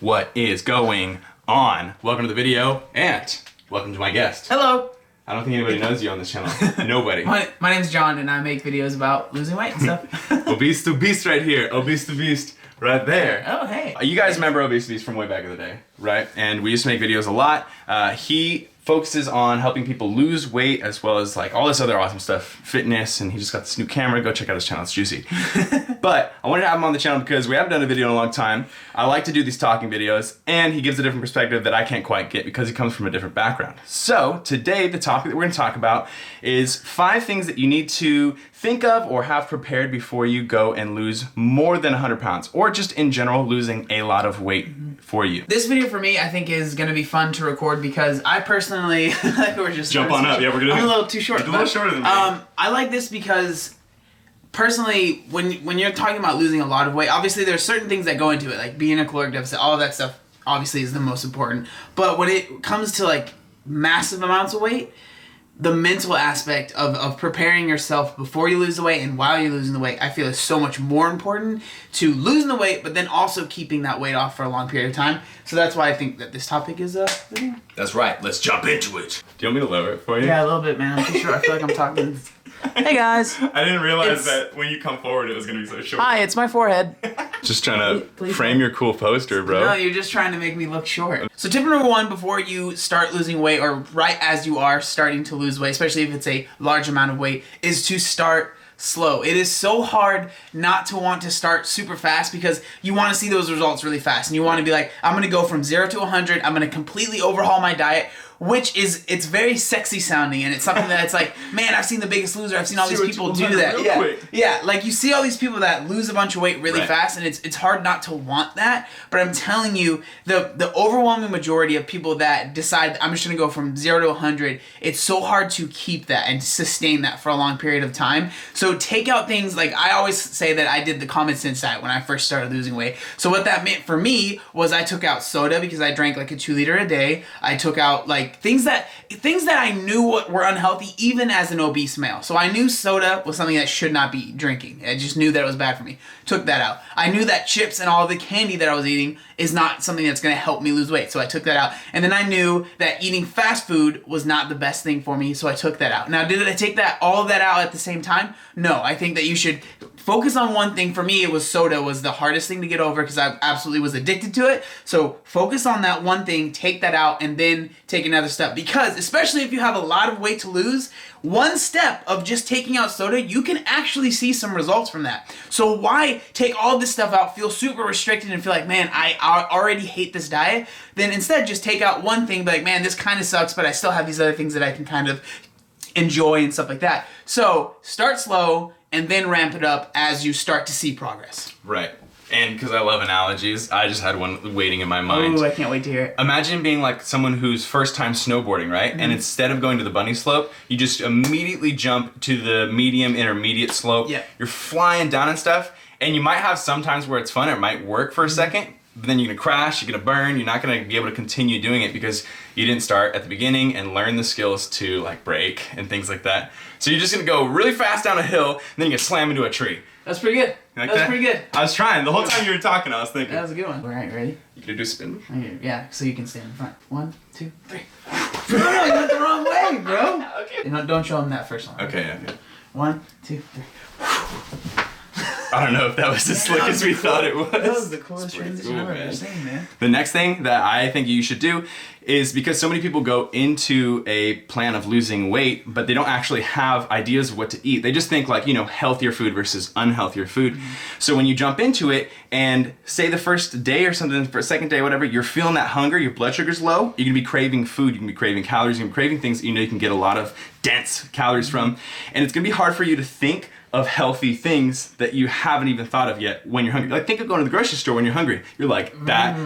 What is going on? Welcome to the video and welcome to my guest. Hello. I don't think anybody knows you on this channel. Nobody. My name's John and I make videos about losing weight and stuff. Obese to Beast right here. Obese to Beast right there. Oh, hey. You guys remember Obese to Beast from way back in the day, right? And we used to make videos a lot. He focuses on helping people lose weight as well as like all this other awesome stuff, fitness, and he just got this new camera. Go check out his channel, it's juicy. But I wanted to have him on the channel because we haven't done a video in a long time. I like to do these talking videos and he gives a different perspective that I can't quite get because he comes from a different background. So today the topic that we're going to talk about is 5 things that you need to think of or have prepared before you go and lose more than 100 pounds or just in general losing a lot of weight for you. This video for me I think is going to be fun to record because I personally we're just jump on up. Yeah, we're gonna. I'm a little too short. A little shorter than me. I like this because personally, when you're talking about losing a lot of weight, obviously there's certain things that go into it, like being in a caloric deficit. All of that stuff obviously is the most important. But when it comes to like massive amounts of weight, the mental aspect of preparing yourself before you lose the weight and while you're losing the weight, I feel is so much more important to losing the weight, but then also keeping that weight off for a long period of time. So that's why I think that this topic is video. That's right. Let's jump into it. Do you want me to lower it for you? Yeah, a little bit, man. I'm too short. I feel like I'm talking. Hey guys. I didn't realize that when you come forward it was gonna be so short. Hi, it's my forehead. Just trying to frame your cool poster, bro. No, you're just trying to make me look short. So tip number 1 before you start losing weight, or right as you are starting to lose weight, especially if it's a large amount of weight, is to start slow. It is so hard not to want to start super fast because you want to see those results really fast and you want to be like, I'm going to go from 0 to 100. I'm going to completely overhaul my diet, which is, it's very sexy sounding and it's something that it's like, man, I've seen The Biggest Loser. I've seen all these people do that. Yeah, like you see all these people that lose a bunch of weight really fast and it's hard not to want that. But I'm telling you, the overwhelming majority of people that decide I'm just going to go from 0 to 100, it's so hard to keep that and sustain that for a long period of time. So take out things like, I always say that I did the common sense diet when I first started losing weight. So what that meant for me was I took out soda because I drank like a 2 liter a day. I took out like things that I knew were unhealthy even as an obese male. So I knew soda was something that should not be drinking. I just knew that it was bad for me. Took that out. I knew that chips and all the candy that I was eating is not something that's going to help me lose weight. So I took that out. And then I knew that eating fast food was not the best thing for me. So I took that out. Now, did I take all of that out at the same time? No. I think that you should focus on one thing. For me, it was soda was the hardest thing to get over because I absolutely was addicted to it. So focus on that one thing, take that out, and then take another step. Because especially if you have a lot of weight to lose, one step of just taking out soda, you can actually see some results from that. So why take all this stuff out, feel super restricted, and feel like, man, I already hate this diet? Then instead just take out one thing, be like, man, this kind of sucks, but I still have these other things that I can kind of enjoy and stuff like that. So start slow and then ramp it up as you start to see progress. Right. And because I love analogies, I just had one waiting in my mind. Ooh, I can't wait to hear it. Imagine being like someone who's first time snowboarding, right? Mm-hmm. And instead of going to the bunny slope, you just immediately jump to the medium intermediate slope. Yeah. You're flying down and stuff, and you might have sometimes where it's fun, it might work for a second, but then you're gonna crash, you're gonna burn, you're not gonna be able to continue doing it because you didn't start at the beginning and learn the skills to like brake and things like that. So you're just gonna go really fast down a hill, and then you're gonna slam into a tree. That's pretty good. That's pretty good. I was trying. The whole time you were talking, I was thinking. That was a good one. All right, ready? You gonna do a spin? Okay, yeah, so you can stand in front. 1, 2, 3. No, you went the wrong way, bro. Okay. Don't show him that first one. Okay, okay. 1, 2, 3. I don't know if that was as slick as we thought it was. That was the coolest transition I've ever seen, man. The next thing that I think you should do is, because so many people go into a plan of losing weight, but they don't actually have ideas of what to eat. They just think like, healthier food versus unhealthier food. Mm-hmm. So when you jump into it and say the first day or something, for a second day, whatever, you're feeling that hunger, your blood sugar's low, you're gonna be craving food, you can be craving calories, you're gonna be craving things that you can get a lot of dense calories from. And it's gonna be hard for you to think of healthy things that you haven't even thought of yet when you're hungry. Like think of going to the grocery store when you're hungry. You're like that,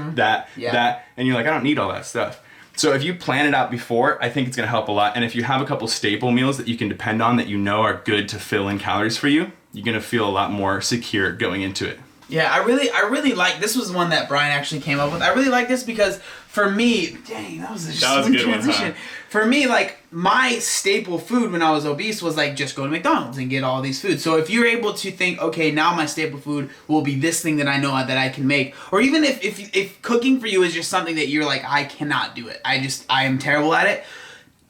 and you're like, I don't need all that stuff. So if you plan it out before, I think it's gonna help a lot. And if you have a couple staple meals that you can depend on that are good to fill in calories for you, you're gonna feel a lot more secure going into it. Yeah, I really like, this was one that Brian actually came up with. I really like this because for me, dang, that was a sweet transition. One, huh? For me, like, my staple food when I was obese was like just go to McDonald's and get all these foods. So if you're able to think, okay, now my staple food will be this thing that I know that I can make, or even if cooking for you is just something that you're like, I cannot do it, I am terrible at it,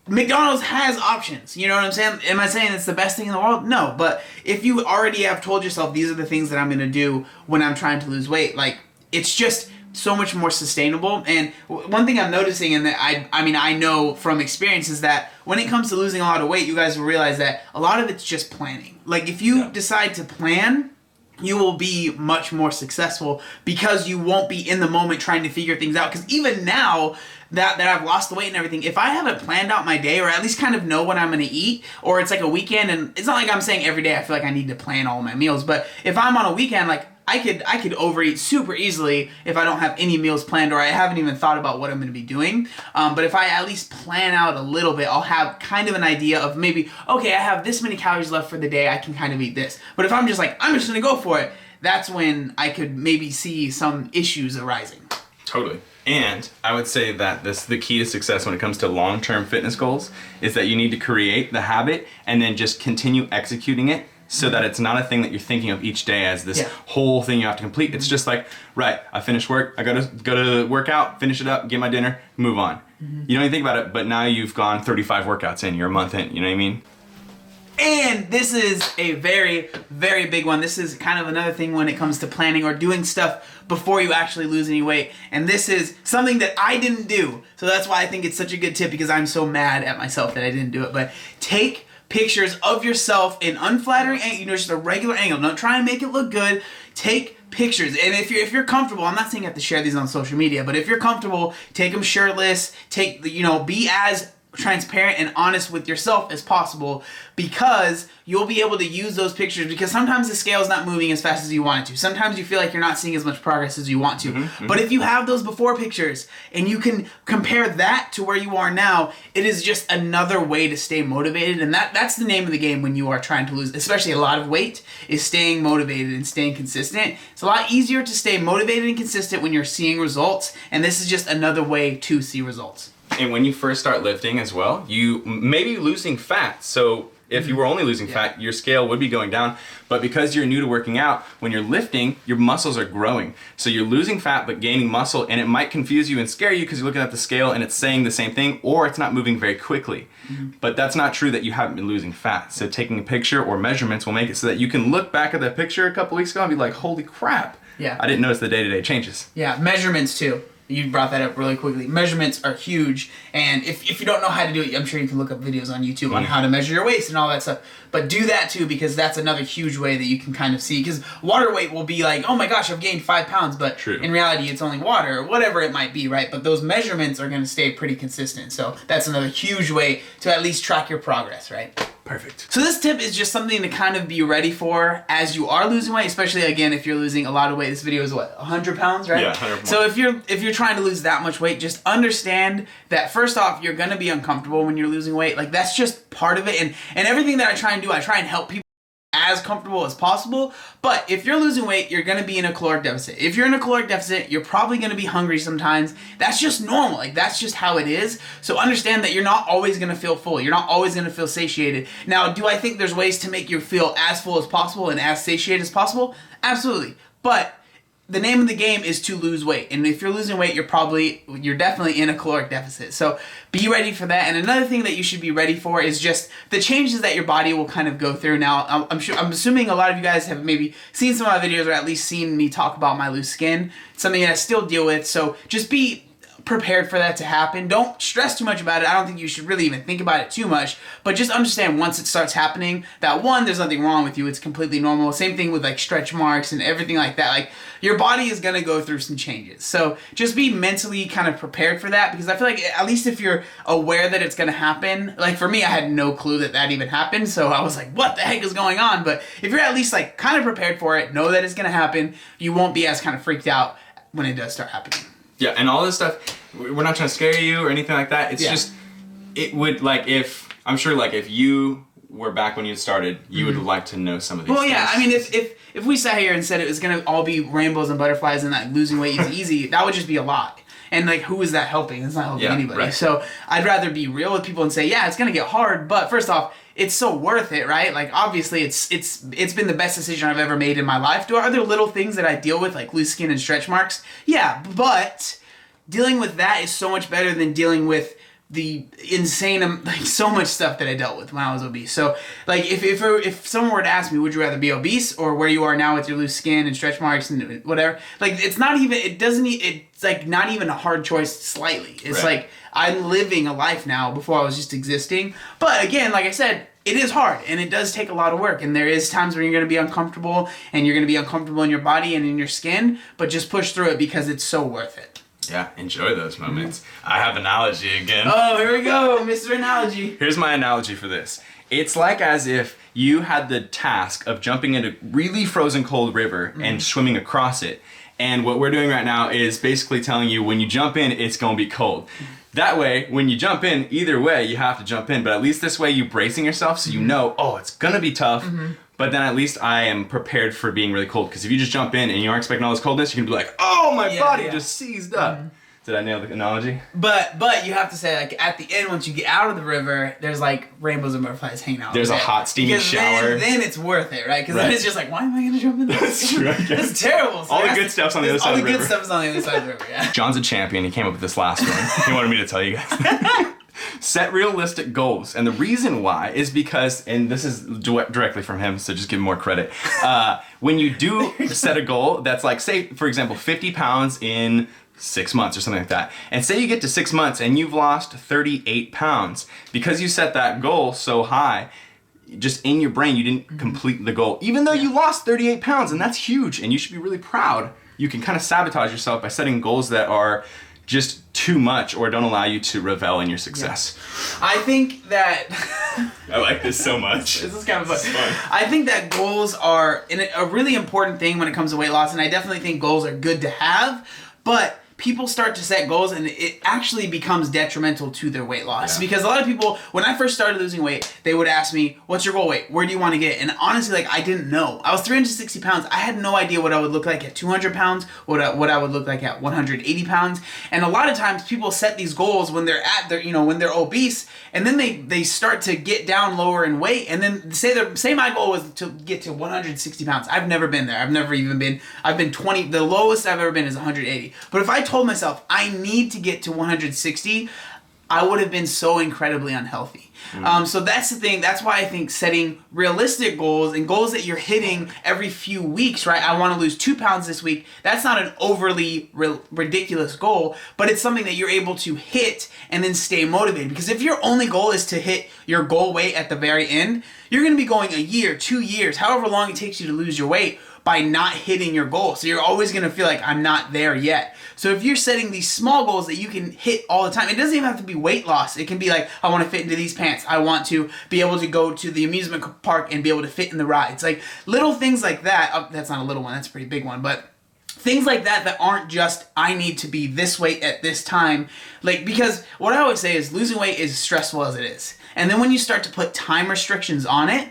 McDonald's has options. You know what I'm saying? Am I saying it's the best thing in the world? No. But if you already have told yourself these are the things that I'm going to do when I'm trying to lose weight, like, it's just so much more sustainable. And one thing I'm noticing, and that I know from experience, is that when it comes to losing a lot of weight, you guys will realize that a lot of it's just planning. Like, if you decide to plan, you will be much more successful because you won't be in the moment trying to figure things out. Because even now that I've lost the weight and everything, if I haven't planned out my day, or at least kind of know what I'm going to eat, or it's like a weekend, and it's not like I'm saying every day I feel like I need to plan all my meals, but if I'm on a weekend, like, I could overeat super easily if I don't have any meals planned, or I haven't even thought about what I'm going to be doing. But if I at least plan out a little bit, I'll have kind of an idea of maybe, okay, I have this many calories left for the day, I can kind of eat this. But if I'm just like, I'm just going to go for it, that's when I could maybe see some issues arising. Totally. And I would say that the key to success when it comes to long-term fitness goals is that you need to create the habit and then just continue executing it, so that it's not a thing that you're thinking of each day as this whole thing you have to complete. It's just like, right, I finished work, I go to work out, finish it up, get my dinner, move on. You don't even think about it, but now you've gone 35 workouts in, you're a month in, you know what I mean? And this is a very, very big one. This is kind of another thing when it comes to planning or doing stuff before you actually lose any weight. And this is something that I didn't do. So that's why I think it's such a good tip, because I'm so mad at myself that I didn't do it. But take pictures of yourself in unflattering angle, you know, just a regular angle. Don't try and make it look good. Take pictures. And if you're comfortable, I'm not saying you have to share these on social media, but if you're comfortable, take them shirtless. Be as transparent and honest with yourself as possible, because you'll be able to use those pictures, because sometimes the scale is not moving as fast as you want it to. Sometimes you feel like you're not seeing as much progress as you want to. But if you have those before pictures and you can compare that to where you are now, it is just another way to stay motivated. And that's the name of the game when you are trying to lose, especially a lot of weight, is staying motivated and staying consistent. It's a lot easier to stay motivated and consistent when you're seeing results, and this is just another way to see results. And when you first start lifting as well, you may be losing fat. So if you were only losing fat, your scale would be going down. But because you're new to working out, when you're lifting, your muscles are growing. So you're losing fat but gaining muscle, and it might confuse you and scare you because you're looking at the scale and it's saying the same thing, or it's not moving very quickly. But that's not true that you haven't been losing fat. So taking a picture or measurements will make it so that you can look back at that picture a couple weeks ago and be like, holy crap, I didn't notice the day-to-day changes. Yeah, measurements too. You brought that up really quickly. Measurements are huge, and if you don't know how to do it, I'm sure you can look up videos on YouTube on how to measure your waist and all that stuff. But do that too, because that's another huge way that you can kind of see. Because water weight will be like, oh my gosh, I've gained 5 pounds, but in reality it's only water, or whatever it might be, right? But those measurements are going to stay pretty consistent. So that's another huge way to at least track your progress, right? Perfect. So this tip is just something to kind of be ready for as you are losing weight, especially again if you're losing a lot of weight. This video is what, 100 pounds, right? Yeah, 100 pounds. So if you're trying to lose that much weight, just understand that first off, you're gonna be uncomfortable when you're losing weight. Like, that's just part of it. And everything that I try and do, I try and help people as comfortable as possible. But if you're losing weight, you're going to be in a caloric deficit. If you're in a caloric deficit, you're probably going to be hungry sometimes. That's just normal. Like, that's just how it is. So understand that you're not always going to feel full. You're not always going to feel satiated. Now, do I think there's ways to make you feel as full as possible and as satiated as possible? Absolutely. But the name of the game is to lose weight. And if you're losing weight, you're definitely in a caloric deficit. So be ready for that. And another thing that you should be ready for is just the changes that your body will kind of go through. Now, I'm assuming a lot of you guys have maybe seen some of my videos, or at least seen me talk about my loose skin. It's something that I still deal with. So just be prepared for that to happen. Don't stress too much about it. I don't think you should really even think about it too much, but just understand once it starts happening that, one, there's nothing wrong with you. It's completely normal. Same thing with like stretch marks and everything like that. Like, your body is going to go through some changes. So just be mentally kind of prepared for that, because I feel like at least if you're aware that it's going to happen, like for me, I had no clue that even happened. So I was like, what the heck is going on? But if you're at least like kind of prepared for it, know that it's going to happen, you won't be as kind of freaked out when it does start happening. Yeah, and all this stuff, we're not trying to scare you or anything like that. It's just, it would, like, if you were back when you started, you would like to know some of these Well, things. yeah, I mean, if we sat here and said it was going to all be rainbows and butterflies and that losing weight is easy, that would just be a lie. And, like, who is that helping? It's not helping anybody. Right. So I'd rather be real with people and say, yeah, it's going to get hard, but first off, it's so worth it, right? Like, obviously, it's been the best decision I've ever made in my life. Are there little things that I deal with, like loose skin and stretch marks? Yeah, but dealing with that is so much better than dealing with the insane, like, so much stuff that I dealt with when I was obese. So, like, if someone were to ask me, would you rather be obese or where you are now with your loose skin and stretch marks and whatever, like, it's not even, it's like not even a hard choice slightly. It's Right. like, I'm living a life now before I was just existing. But again, like I said, it is hard and it does take a lot of work. And there is times when you're going to be uncomfortable and you're going to be uncomfortable in your body and in your skin, but just push through it because it's so worth it. Yeah, enjoy those moments. I have analogy again. Oh, here we go, Mr. Analogy. Here's my analogy for this. It's like as if you had the task of jumping into really frozen cold river and swimming across it. And what we're doing right now is basically telling you when you jump in, it's going to be cold. That way, when you jump in, either way, you have to jump in. But at least this way, you're bracing yourself so you know, oh, it's going to be tough. But then at least I am prepared for being really cold. Because if you just jump in and you aren't expecting all this coldness, you're going to be like, oh, my body just seized up. Did I nail the analogy? But you have to say, like, at the end, once you get out of the river, there's, like, rainbows and butterflies hanging out. There's a hot, steamy shower. Then it's worth it, right? Because then it's just like, why am I going to jump in this? That's true. That's terrible. So all the good stuff's on the other side of the river. All the good stuff is on the other side of the river, yeah. John's a champion. He came up with this last one. He wanted me to tell you guys. Set realistic goals. And the reason why is because, and this is directly from him, so just give him more credit. When you do set a goal that's like, say, for example, 50 pounds in 6 months or something like that. And say you get to 6 months and you've lost 38 pounds. Because you set that goal so high, just in your brain, you didn't complete the goal. Even though you lost 38 pounds, and that's huge, and you should be really proud. You can kind of sabotage yourself by setting goals that are just too much or don't allow you to revel in your success. Yeah. I think that... I like this so much. This is kind of fun. I think that goals are a really important thing when it comes to weight loss, and I definitely think goals are good to have, but people start to set goals and it actually becomes detrimental to their weight loss. Yeah. Because a lot of people, when I first started losing weight, they would ask me, what's your goal weight? Where do you want to get? And honestly, like, I didn't know. I was 360 pounds. I had no idea what I would look like at 200 pounds, what I would look like at 180 pounds. And a lot of times people set these goals when they're at their, when they're obese, and then they start to get down lower in weight, and then say my goal was to get to 160 pounds. I've never been there. I've been 20, the lowest I've ever been is 180. But if I told myself I need to get to 160, I would have been so incredibly unhealthy. So that's the thing. That's why I think setting realistic goals and goals that you're hitting every few weeks, right? I want to lose 2 pounds this week. That's not an overly ridiculous goal, but it's something that you're able to hit and then stay motivated. Because if your only goal is to hit your goal weight at the very end, you're going to be going a year, 2 years, however long it takes you to lose your weight by not hitting your goal. So you're always going to feel like, I'm not there yet. So if you're setting these small goals that you can hit all the time, it doesn't even have to be weight loss. It can be like, I want to fit into these pants. I want to be able to go to the amusement park and be able to fit in the rides. Like little things like that. Oh, that's not a little one. That's a pretty big one. But things like that aren't just, I need to be this weight at this time. Like, because what I always say is losing weight is stressful as it is. And then when you start to put time restrictions on it,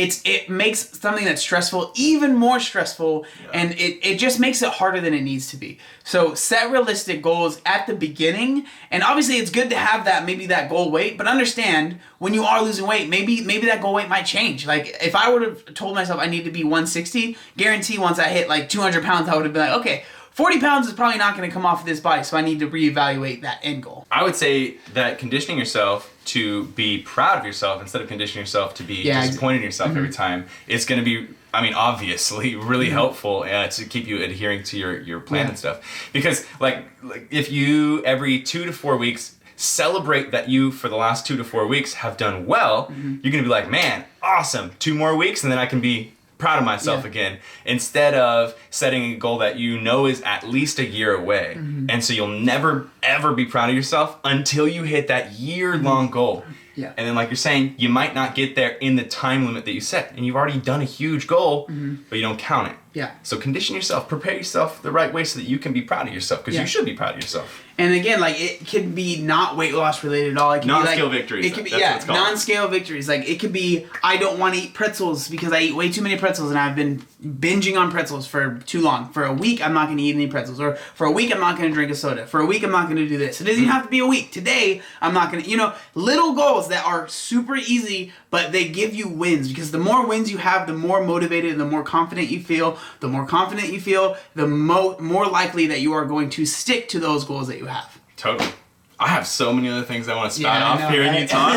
it makes something that's stressful even more stressful, and it just makes it harder than it needs to be. So set realistic goals at the beginning, and obviously it's good to have that goal weight, but understand when you are losing weight, maybe that goal weight might change. Like if I would have told myself I need to be 160, guarantee once I hit like 200 pounds, I would have been like, okay, 40 pounds is probably not going to come off of this body, so I need to reevaluate that end goal. I would say that conditioning yourself to be proud of yourself instead of conditioning yourself to be disappointed in yourself every time is going to be, obviously really helpful to keep you adhering to your plan and stuff. Because like if you every 2 to 4 weeks celebrate that you for the last 2 to 4 weeks have done well, you're going to be like, man, awesome, 2 more weeks and then I can be proud of myself again, instead of setting a goal that you know is at least a year away. And so you'll never ever be proud of yourself until you hit that year-long goal. And then like you're saying, you might not get there in the time limit that you set, and you've already done a huge goal, but you don't count it. Yeah. So condition yourself, prepare yourself the right way so that you can be proud of yourself, because you should be proud of yourself. And again, like, it could be not weight loss related at all. It could non-scale be like, victories. It could be, that's what it's called. non-scale victories. Like, it could be, I don't want to eat pretzels because I eat way too many pretzels and I've been binging on pretzels for too long. For a week, I'm not going to eat any pretzels. Or for a week, I'm not going to drink a soda. For a week, I'm not going to do this. It doesn't even have to be a week. Today, I'm not going to, you know, little goals that are super easy, but they give you wins, because the more wins you have, the more motivated and the more confident you feel. The more confident you feel, the more likely that you are going to stick to those goals that you have. Totally. I have so many other things I want to spout off hearing you talk.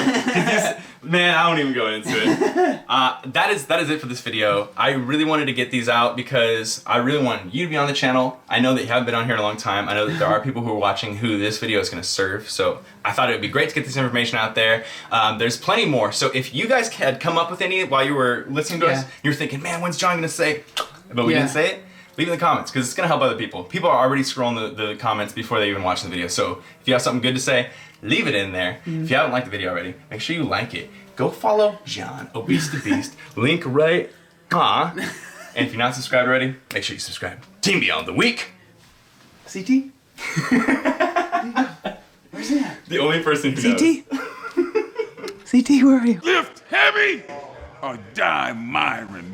Man, I won't even go into it. That is it for this video. I really wanted to get these out because I really want you to be on the channel. I know that you haven't been on here a long time. I know that there are people who are watching who this video is going to serve. So I thought it would be great to get this information out there. There's plenty more. So if you guys had come up with any while you were listening to us, you're thinking, man, when's John going to say, but we didn't say it? Leave it in the comments, because it's going to help other people. People are already scrolling the comments before they even watch the video. So if you have something good to say, leave it in there. If you haven't liked the video already, make sure you like it. Go follow John, Obese the Beast. Link right. And if you're not subscribed already, make sure you subscribe. Team Beyond the Week. CT? Where's he at? The only person who CT? knows. CT, where are you? Lift heavy or die my remains.